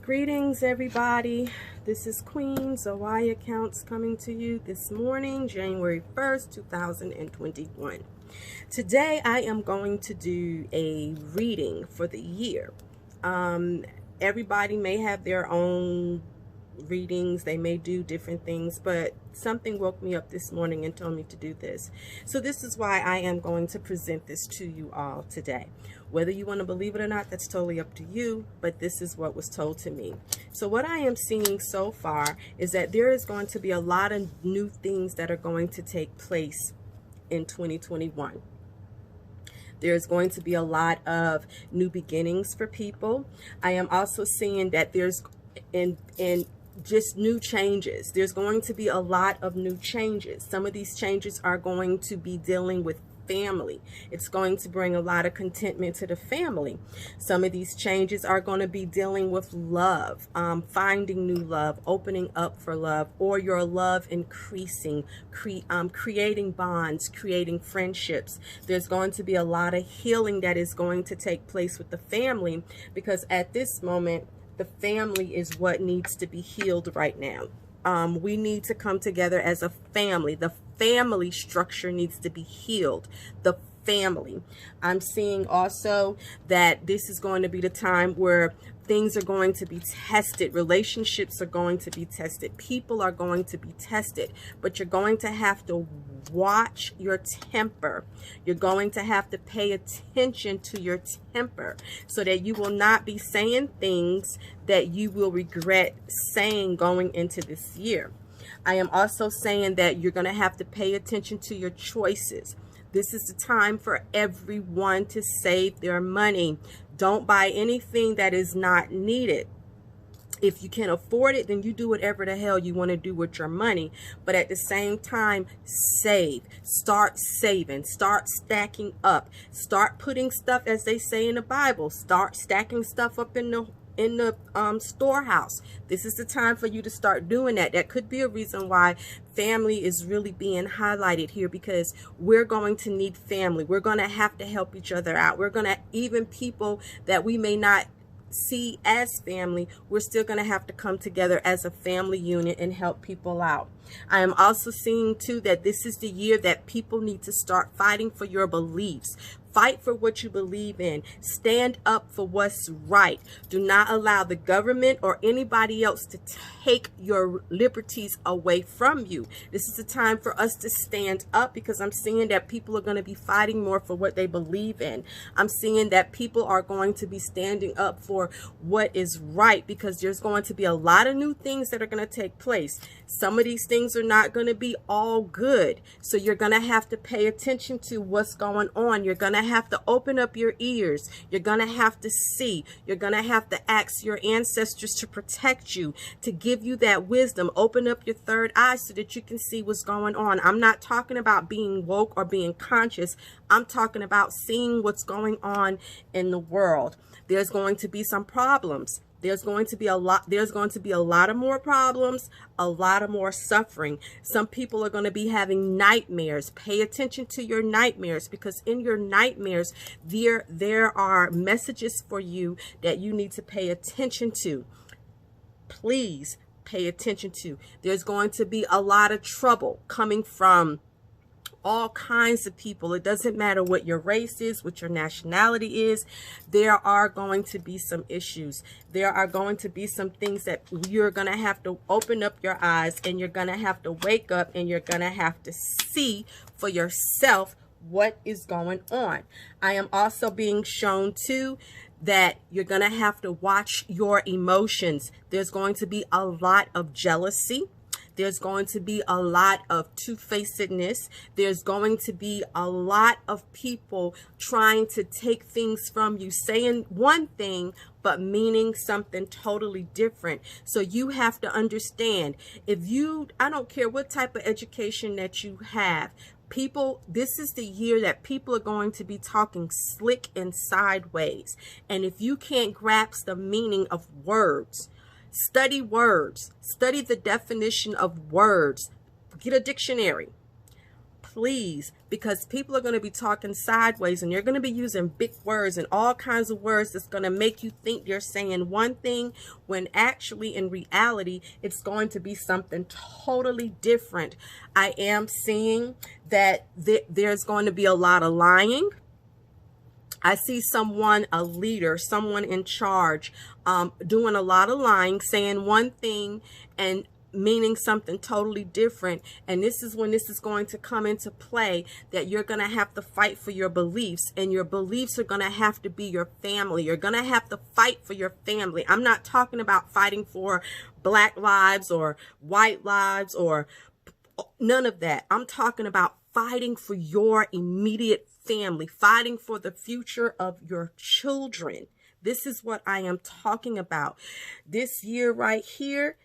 Greetings, everybody. This is Queen Zawaya Counts coming to you this morning, January 1st, 2021. Today, I am going to do a reading for the year. Everybody may have their own readings. They may do different things, but something woke me up this morning and told me to do this. So this is why I am going to present this to you all today. Whether you want to believe it or not, that's totally up to you, but this is what was told to me. So what I am seeing so far is that there is going to be a lot of new things that are going to take place in 2021. There's going to be a lot of new beginnings for people. I am also seeing that there's just new changes. There's going to be a lot of new changes. Some of these changes are going to be dealing with family. It's going to bring a lot of contentment to the family. Some of these changes are going to be dealing with love, finding new love, opening up for love, or your love increasing, creating bonds, creating friendships. There's going to be a lot of healing that is going to take place with the family, because at this moment, the family is what needs to be healed right now. We need to come together as a family. The family structure needs to be healed. The family. I'm seeing also that this is going to be the time where things are going to be tested. Relationships are going to be tested. People are going to be tested. But you're going to have to watch your temper. You're going to have to pay attention to your temper so that you will not be saying things that you will regret saying going into this year. I am also saying that you're going to have to pay attention to your choices. This is the time for everyone to save their money. Don't buy anything that is not needed. If you can afford it, then you do whatever the hell you want to do with your money. But at the same time, save. Start saving. Start stacking up. Start putting stuff, as they say in the Bible, start stacking stuff up in the storehouse. This is the time for you to start doing that. That could be a reason why family is really being highlighted here, because we're going to need family. We're going to have to help each other out. We're going to, even people that we may not see as family, we're still going to have to come together as a family unit and help people out. I am also seeing too that this is the year that people need to start fighting for your beliefs. Fight for what you believe in. Stand up for what's right. Do not allow the government or anybody else to take your liberties away from you. This is the time for us to stand up, because I'm seeing that people are going to be fighting more for what they believe in. I'm seeing that people are going to be standing up for what is right, because there's going to be a lot of new things that are going to take place. Some of these things are not going to be all good. So you're going to have to pay attention to what's going on. You're going to have to open up your ears. You're going to have to see. You're going to have to ask your ancestors to protect you, to give you that wisdom. Open up your third eye so that you can see what's going on. I'm not talking about being woke or being conscious. I'm talking about seeing what's going on in the world. There's going to be some problems. There's going to be a lot of more problems, a lot of more suffering. Some people are going to be having nightmares. Pay attention to your nightmares, because in your nightmares, there are messages for you that you need to pay attention to. Please pay attention to. There's going to be a lot of trouble coming from all kinds of people. It doesn't matter what your race is, what your nationality is. There are going to be some issues. There are going to be some things that you're going to have to open up your eyes, and you're going to have to wake up, and you're going to have to see for yourself what is going on. I am also being shown too that you're going to have to watch your emotions. There's going to be a lot of jealousy. There's going to be a lot of two-facedness. There's going to be a lot of people trying to take things from you, saying one thing, but meaning something totally different. So you have to understand, I don't care what type of education that you have, people, this is the year that people are going to be talking slick and sideways. And if you can't grasp the meaning of words, study words. Study the definition of words. Get a dictionary. please, because people are going to be talking sideways and you're going to be using big words and all kinds of words that's going to make you think you're saying one thing when actually in reality it's going to be something totally different. I am seeing that there's going to be a lot of lying. I see someone, a leader, someone in charge, doing a lot of lying, saying one thing and meaning something totally different. And this is when this is going to come into play, that you're going to have to fight for your beliefs, and your beliefs are going to have to be your family. You're going to have to fight for your family. I'm not talking about fighting for black lives or white lives or none of that. I'm talking about fighting for your immediate family, fighting for the future of your children. This is what I am talking about. This year right here,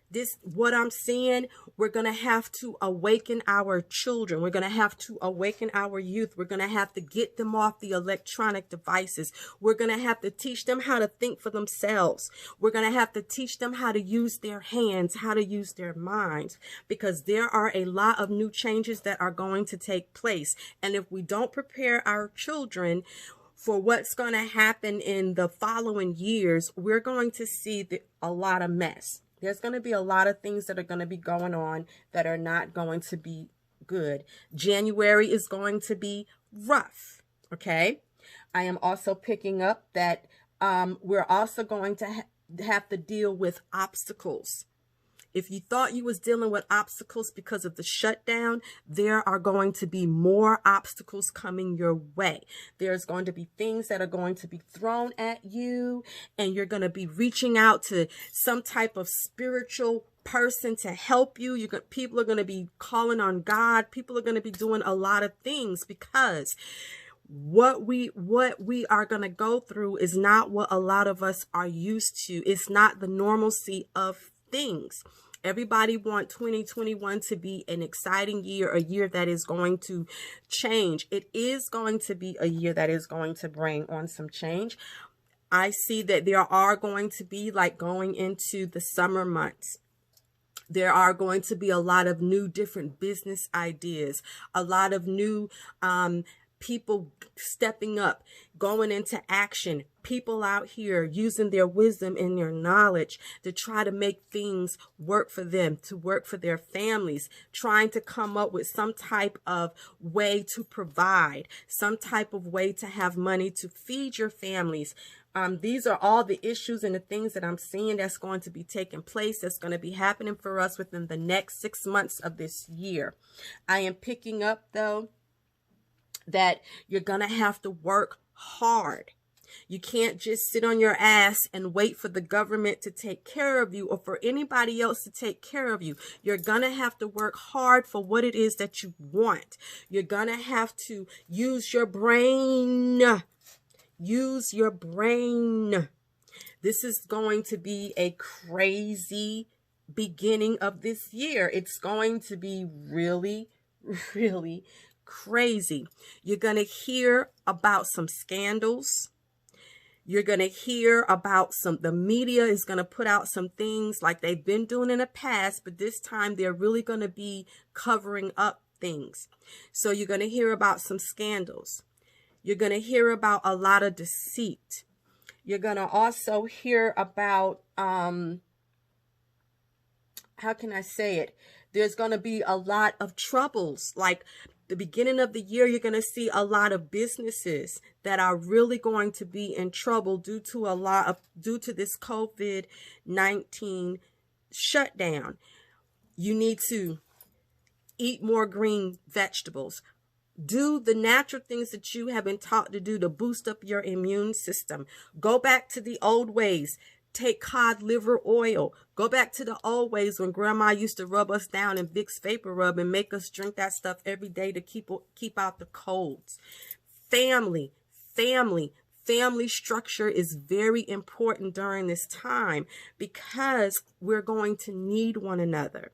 what I'm seeing, we're going to have to awaken our children. We're going to have to awaken our youth. We're going to have to get them off the electronic devices. We're going to have to teach them how to think for themselves. We're going to have to teach them how to use their hands, how to use their minds, because there are a lot of new changes that are going to take place. And if we don't prepare our children for what's going to happen in the following years, we're going to see a lot of mess. There's going to be a lot of things that are going to be going on that are not going to be good. January is going to be rough. Okay. I am also picking up that we're also going to have to deal with obstacles. If you thought you was dealing with obstacles because of the shutdown, there are going to be more obstacles coming your way. There's going to be things that are going to be thrown at you, and you're going to be reaching out to some type of spiritual person to help you. People are going to be calling on God. People are going to be doing a lot of things, because what we are going to go through is not what a lot of us are used to. It's not the normalcy of things. Everybody want 2021 to be an exciting year, a year that is going to change. It is going to be a year that is going to bring on some change. I see that there are going to be, like going into the summer months, there are going to be a lot of new different business ideas, a lot of new people stepping up, going into action, people out here using their wisdom and their knowledge to try to make things work for them, to work for their families, trying to come up with some type of way to provide, some type of way to have money to feed your families. These are all the issues and the things that I'm seeing that's going to be taking place, that's going to be happening for us within the next 6 months of this year. I am picking up, though, that you're going to have to work hard. You can't just sit on your ass and wait for the government to take care of you or for anybody else to take care of you. You're going to have to work hard for what it is that you want. You're going to have to use your brain. Use your brain. This is going to be a crazy beginning of this year. It's going to be really, really crazy. You're going to hear about some scandals. You're going to hear about the media is going to put out some things like they've been doing in the past, but this time they're really going to be covering up things. So you're going to hear about some scandals. You're going to hear about a lot of deceit. You're going to also hear about, how can I say it? There's going to be a lot of troubles. Like the beginning of the year, you're going to see a lot of businesses that are really going to be in trouble due to this COVID-19 shutdown. You need to eat more green vegetables. Do the natural things that you have been taught to do to boost up your immune system. Go back to the old ways. Take cod liver oil. Go back to the old ways when grandma used to rub us down in Vicks Vapor Rub and make us drink that stuff every day to keep out the colds. Family structure is very important during this time because we're going to need one another.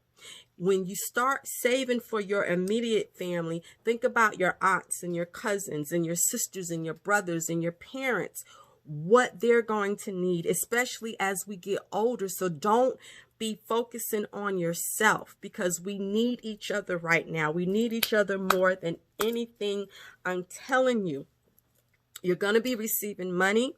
When you start saving for your immediate family, think about your aunts and your cousins and your sisters and your brothers and your parents. what they're going to need, especially as we get older. So don't be focusing on yourself, because we need each other right now. We need each other more than anything. I'm telling you, you're going to be receiving money.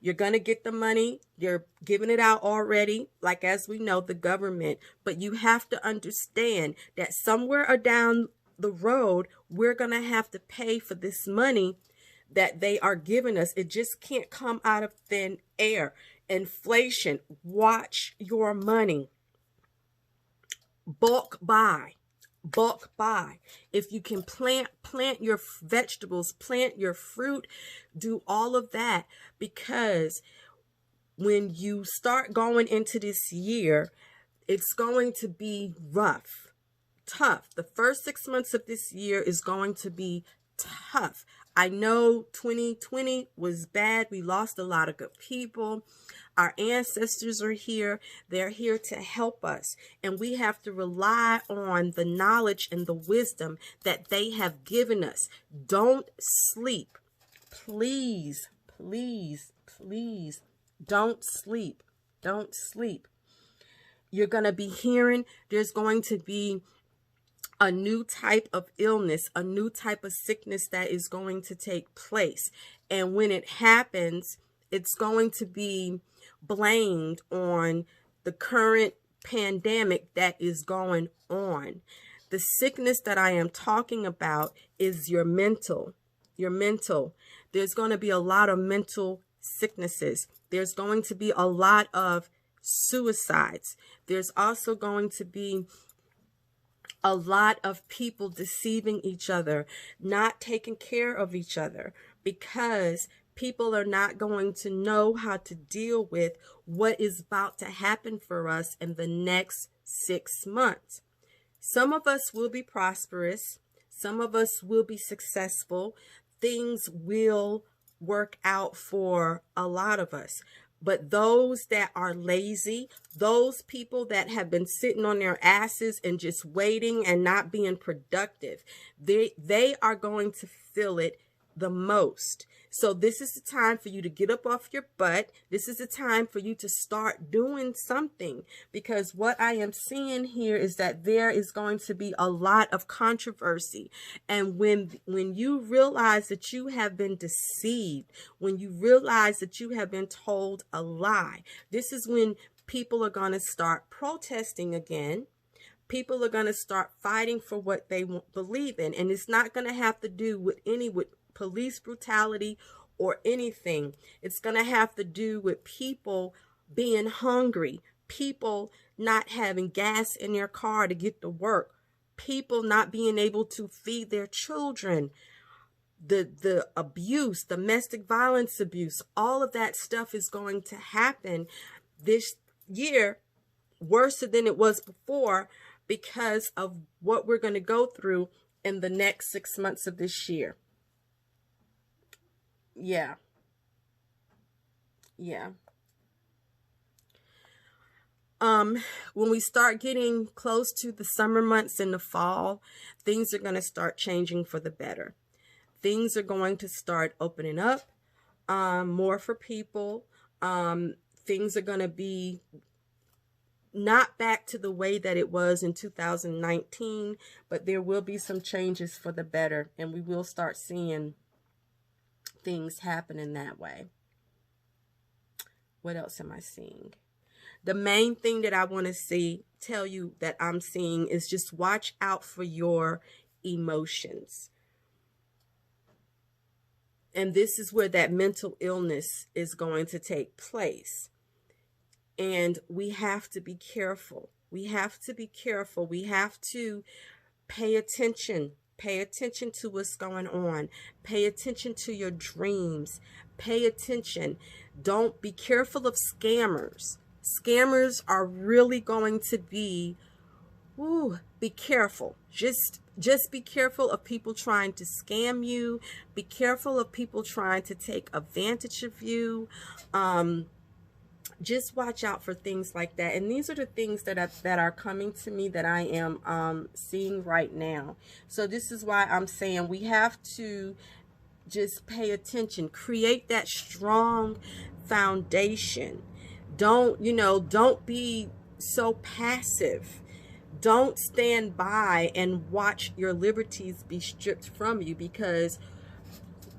You're going to get the money. You're giving it out already, like as we know, the government. But you have to understand that somewhere or down the road, we're going to have to pay for this money that they are giving us. It just can't come out of thin air. Inflation. Watch your money. Bulk buy. Bulk buy. If you can plant your vegetables, plant your fruit, do all of that, because when you start going into this year, it's going to be rough, tough. The first 6 months of this year is going to be tough. I know 2020 was bad. We lost a lot of good people. Our ancestors are here. They're here to help us. And we have to rely on the knowledge and the wisdom that they have given us. Don't sleep. Please, please, please, don't sleep. Don't sleep. You're going to be hearing there's going to be a new type of illness, a new type of sickness that is going to take place. And when it happens, it's going to be blamed on the current pandemic that is going on. The sickness that I am talking about is your mental. Your mental. There's going to be a lot of mental sicknesses. There's going to be a lot of suicides. There's also going to be a lot of people deceiving each other, not taking care of each other, because people are not going to know how to deal with what is about to happen for us in the next 6 months. Some of us will be prosperous. Some of us will be successful. Things will work out for a lot of us. But those that are lazy, those people that have been sitting on their asses and just waiting and not being productive, they are going to feel it the most. So this is the time for you to get up off your butt. This is the time for you to start doing something, because what I am seeing here is that there is going to be a lot of controversy. And when you realize that you have been deceived, when you realize that you have been told a lie, this is when people are going to start protesting again. People are going to start fighting for what they believe in. And it's not going to have to do with police brutality or anything. It's going to have to do with people being hungry, people not having gas in their car to get to work, people not being able to feed their children, the abuse, domestic violence abuse, all of that stuff is going to happen this year worse than it was before, because of what we're going to go through in the next 6 months of this year. Yeah. When we start getting close to the summer months in the fall, things are going to start changing for the better. Things are going to start opening up more for people. Things are going to be not back to the way that it was in 2019, but there will be some changes for the better, and we will start seeing things happening that way. What else am I seeing? The main thing that I want to tell you that I'm seeing is just watch out for your emotions. And this is where that mental illness is going to take place. And we have to be careful. We have to be careful. We have to pay attention. Pay attention to what's going on. Pay attention to your dreams. Pay attention. Don't be careful of scammers. Scammers are really going to be, be careful. Just be careful of people trying to scam you. Be careful of people trying to take advantage of you. Just watch out for things like that. And these are the things that are coming to me that I am seeing right now. So this is why I'm saying we have to just pay attention. Create that strong foundation. Don't be so passive. Don't stand by and watch your liberties be stripped from you, because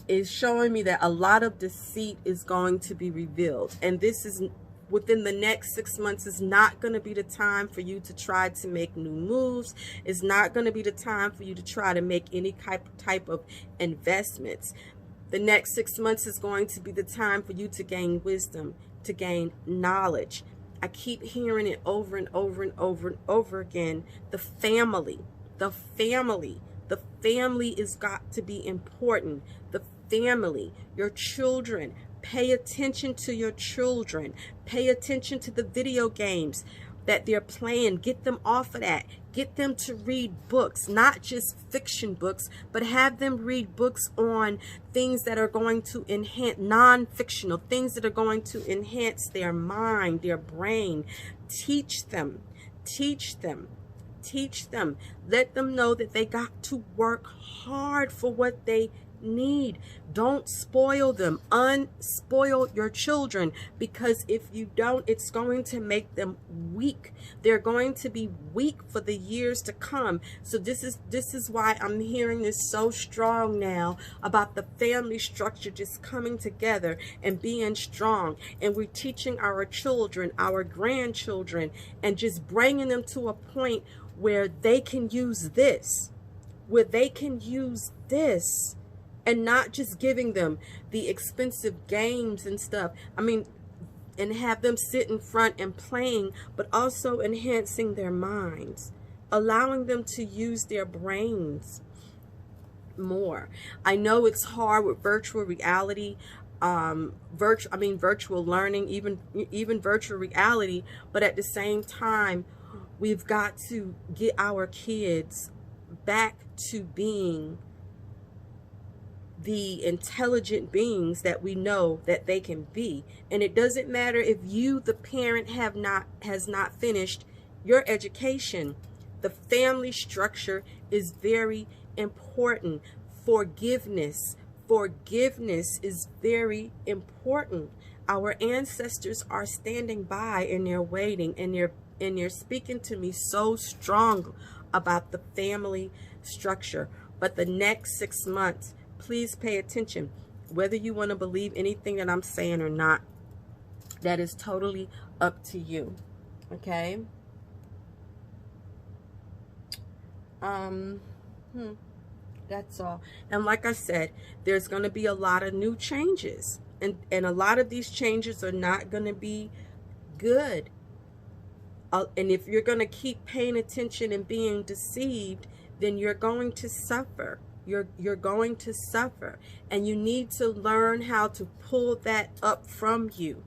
it's showing me that a lot of deceit is going to be revealed. And this is within the next 6 months. Is not going to be the time for you to try to make new moves. It's not going to be the time for you to try to make any type of investments. The next 6 months is going to be the time for you to gain wisdom, to gain knowledge. I keep hearing it over and over and over and over again. The family is got to be important. The family, your children. Pay attention to your children. Pay attention to the video games that they're playing. Get them off of that. Get them to read books, not just fiction books, but have them read books on things that are going to enhance, non-fictional, things that are going to enhance their mind, their brain. Teach them. Teach them. Teach them. Let them know that they got to work hard for what they need. Don't spoil them. Unspoil your children, because if you don't, it's going to make them weak. They're going to be weak for the years to come. So this is why I'm hearing this so strong now about the family structure just coming together and being strong. And we're teaching our children, our grandchildren, and just bringing them to a point where they can use this, and not just giving them the expensive games and stuff. I mean, and have them sit in front and playing, but also enhancing their minds, allowing them to use their brains more. I know it's hard with virtual reality, virtual learning, even virtual reality, but at the same time, we've got to get our kids back to being the intelligent beings that we know that they can be. And it doesn't matter if you, the parent, has not finished your education. The family structure is very important. Forgiveness is very important. Our ancestors are standing by, and they're waiting, and they're speaking to me so strong about the family structure. But the next 6 months, please pay attention. Whether you want to believe anything that I'm saying or not, that is totally up to you. Okay? That's all. And like I said, there's going to be a lot of new changes. And a lot of these changes are not going to be good. And if you're going to keep paying attention and being deceived, then you're going to suffer. You're going to suffer, and you need to learn how to pull that up from you.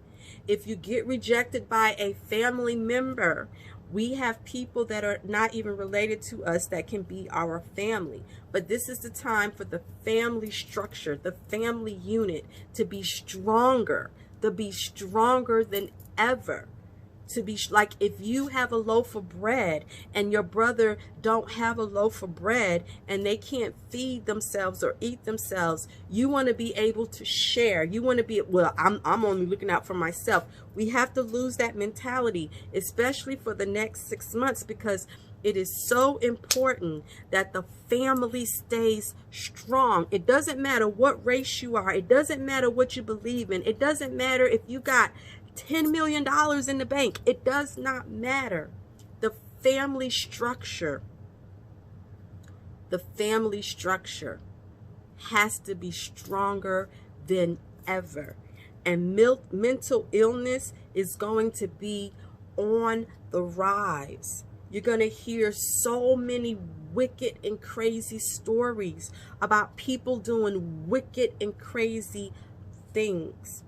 If you get rejected by a family member, we have people that are not even related to us that can be our family. But this is the time for the family structure, the family unit, to be stronger than ever. To be like, if you have a loaf of bread and your brother don't have a loaf of bread and they can't feed themselves or eat themselves, you want to be able to share. You want to be, well, I'm only looking out for myself. We have to lose that mentality, especially for the next 6 months, because it is so important that the family stays strong. It doesn't matter what race you are. It doesn't matter what you believe in. It doesn't matter if you got $10 million in the bank. It does not matter. The family structure has to be stronger than ever. And mental illness is going to be on the rise. You're going to hear so many wicked and crazy stories about people doing wicked and crazy things.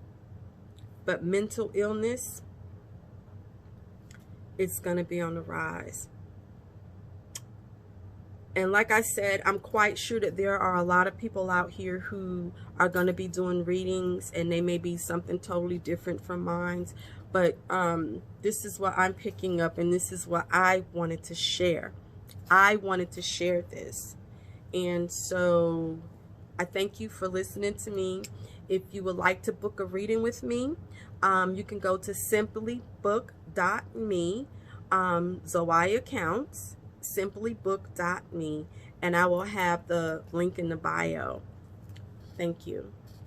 But mental illness, it's going to be on the rise. And like I said, I'm quite sure that there are a lot of people out here who are going to be doing readings, and they may be something totally different from mine. But this is what I'm picking up, and this is what I wanted to share. I wanted to share this. And so I thank you for listening to me. If you would like to book a reading with me, you can go to simplybook.me, Zoya Counts, simplybook.me, and I will have the link in the bio. Thank you.